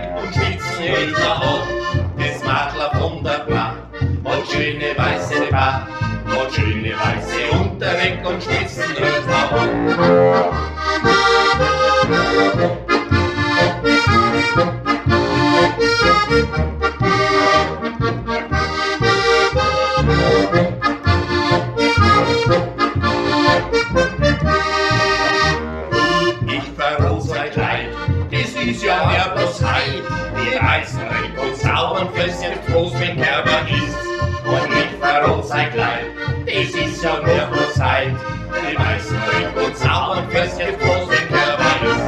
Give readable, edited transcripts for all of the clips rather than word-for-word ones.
Fleck und Spitzen wieder auf. Das Madler wunderbar, hat schöne weiße Bar, hat schöne weiße Unterweg und Spitzen drüber auf. Ich verrot sein Kleid, das ist ja mehr bloß Heid. Die weißen Rick und Saubern flüssig groß wie Kerber ist. Und ich verrot sein Kleid, das ist ja mehr bloß Heid. Die weißen Rick und Saubern flüssig groß wie Kerber ist.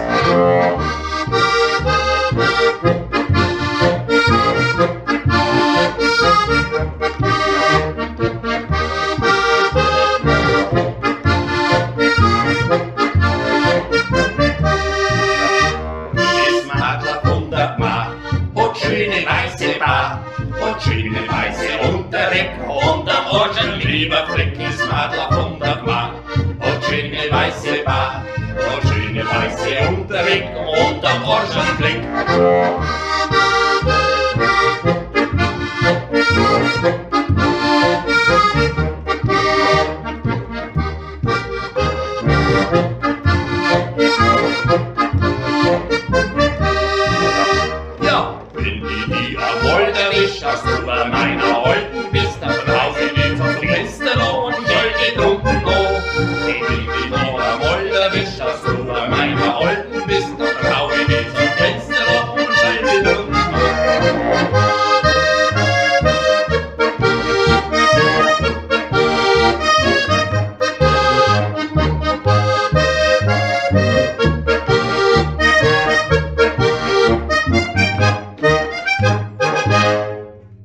Schöne weiße Bar und schöne weiße Unterreck und am Orgen lieber Fleck ist Madler wunderbar. Und schöne weiße Bar und schöne weiße Unterreck und am Orgen Fleck. Wenn die am Molder ist, dass du bei meiner Holden bist, dann brauch ich